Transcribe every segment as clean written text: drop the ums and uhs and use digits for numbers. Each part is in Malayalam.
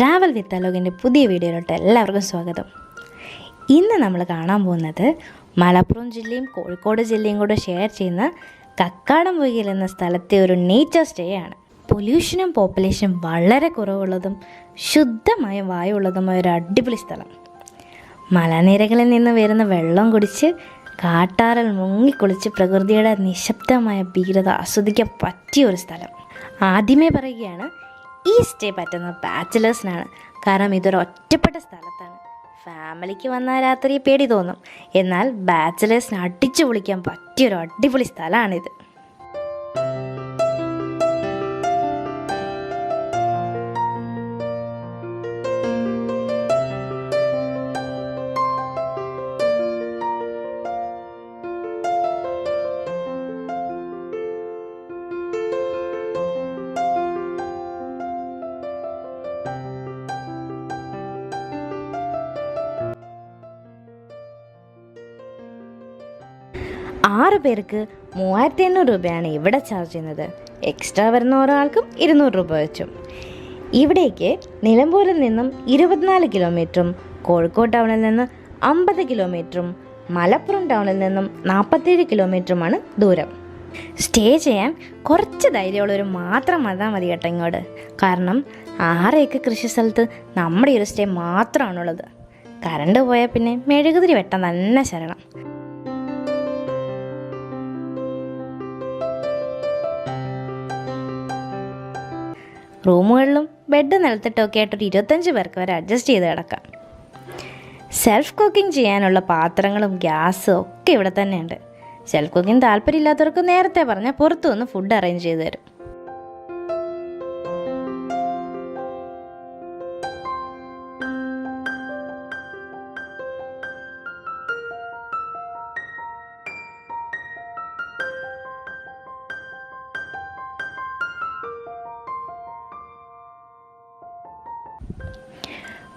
ട്രാവൽ വിത്ത് അലോകിൻ്റെ പുതിയ വീഡിയോയിലോട്ട് എല്ലാവർക്കും സ്വാഗതം. ഇന്ന് നമ്മൾ കാണാൻ പോകുന്നത് മലപ്പുറം ജില്ലയും കോഴിക്കോട് ജില്ലയും കൂടെ ഷെയർ ചെയ്യുന്ന കക്കാടംപൊയ്യിൽ എന്ന സ്ഥലത്തെ ഒരു നേച്ചർ സ്റ്റേ ആണ്. പൊല്യൂഷനും പോപ്പുലേഷനും വളരെ കുറവുള്ളതും ശുദ്ധമായ വായുള്ളതുമായ ഒരു അടിപൊളി സ്ഥലം. മലനിരകളിൽ നിന്ന് വരുന്ന വെള്ളം കുടിച്ച് കാട്ടാറിൽ മുങ്ങിക്കുളിച്ച് പ്രകൃതിയുടെ നിശബ്ദമായ ഭീകരത ആസ്വദിക്കാൻ പറ്റിയ ഒരു സ്ഥലം. ആദ്യമേ പറയുകയാണ്, ഈ സ്റ്റേ പറ്റുന്ന ബാച്ചിലേഴ്സിനാണ്. കാരണം ഇതൊരു ഒറ്റപ്പെട്ട സ്ഥലത്താണ്. ഫാമിലിക്ക് വന്നാൽ രാത്രി പേടി തോന്നും, എന്നാൽ ബാച്ചിലേഴ്സിന് അടിച്ചു പൊളിക്കാൻ പറ്റിയൊരു അടിപൊളി സ്ഥലമാണിത്. ആറ് പേർക്ക് 3500 രൂപയാണ് ഇവിടെ ചാർജ് ചെയ്യുന്നത്. എക്സ്ട്രാ വരുന്ന ഒരാൾക്കും 200 രൂപ വെച്ചും. ഇവിടേക്ക് നിലമ്പൂരിൽ നിന്നും 24 കിലോമീറ്ററും കോഴിക്കോട് ടൗണിൽ നിന്ന് 50 കിലോമീറ്ററും മലപ്പുറം ടൗണിൽ നിന്നും 47 കിലോമീറ്ററുമാണ് ദൂരം. സ്റ്റേ ചെയ്യാൻ കുറച്ച് ധൈര്യമുള്ളവർ മാത്രം വന്നാൽ മതി കേട്ടോ ഇങ്ങോട്ട്. കാരണം 6 ഏക്കർ കൃഷി സ്ഥലത്ത് നമ്മുടെ ഒരു സ്റ്റേ മാത്രമാണുള്ളത്. കറണ്ട് പോയാൽ പിന്നെ മെഴുകുതിരി വെട്ടാൻ തന്നെ ശരണം. റൂമുകളിലും ബെഡ് നിലത്തിട്ടൊക്കെ ആയിട്ടൊരു 25 പേർക്ക് വരെ അഡ്ജസ്റ്റ് ചെയ്ത് കിടക്കാം. സെൽഫ് കുക്കിംഗ് ചെയ്യാനുള്ള പാത്രങ്ങളും ഗ്യാസും ഒക്കെ ഇവിടെ തന്നെയുണ്ട്. സെൽഫ് കുക്കിംഗ് താല്പര്യമില്ലാത്തവർക്ക് നേരത്തെ പറഞ്ഞാൽ പുറത്തു വന്ന് ഫുഡ് അറേഞ്ച് ചെയ്ത് തരും.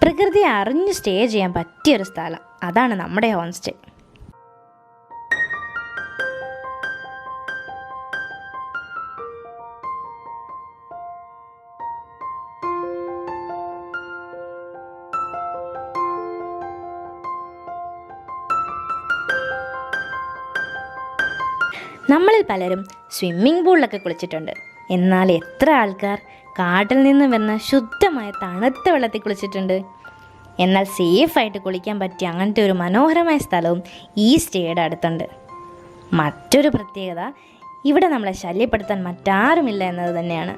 പ്രകൃതി അറിഞ്ഞ് സ്റ്റേ ചെയ്യാൻ പറ്റിയൊരു സ്ഥലം, അതാണ് നമ്മുടെ ഹോം സ്റ്റേ. നമ്മളിൽ പലരും സ്വിമ്മിംഗ് പൂളിലൊക്കെ കുളിച്ചിട്ടുണ്ട്. എന്നാൽ എത്ര ആൾക്കാർ കാട്ടിൽ നിന്ന് വരുന്ന ശുദ്ധമായ തണുത്ത വെള്ളത്തിൽ കുളിച്ചിട്ടുണ്ട്? എന്നാൽ സേഫായിട്ട് കുളിക്കാൻ പറ്റിയ അങ്ങനത്തെ ഒരു മനോഹരമായ സ്ഥലവും ഈ സ്റ്റേയുടെ അടുത്തുണ്ട്. മറ്റൊരു പ്രത്യേകത, ഇവിടെ നമ്മളെ ശല്യപ്പെടുത്താൻ മറ്റാരുമില്ല എന്നത് തന്നെയാണ്.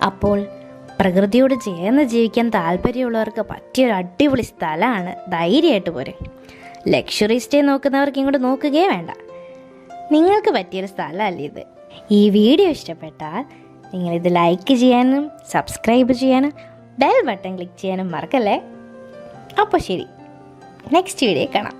അപ്പോൾ പ്രകൃതിയോട് ചേർന്ന് ജീവിക്കാൻ താല്പര്യമുള്ളവർക്ക് പറ്റിയൊരു അടിപൊളി സ്ഥലമാണ്. ധൈര്യമായിട്ട് പോരെ. ലക്ഷറി സ്റ്റേ നോക്കുന്നവർക്ക് ഇങ്ങോട്ട് നോക്കുകയേ വേണ്ട. നിങ്ങൾക്ക് പറ്റിയൊരു സ്ഥലമല്ലേ ഇത്. ഈ വീഡിയോ ഇഷ്ടപ്പെട്ടാൽ നിങ്ങളിത് ലൈക്ക് ചെയ്യാനും സബ്സ്ക്രൈബ് ചെയ്യാനും ബെൽ ബട്ടൺ ക്ലിക്ക് ചെയ്യാനും മറക്കല്ലേ. അപ്പോൾ ശരി, നെക്സ്റ്റ് വീഡിയോ കാണാം.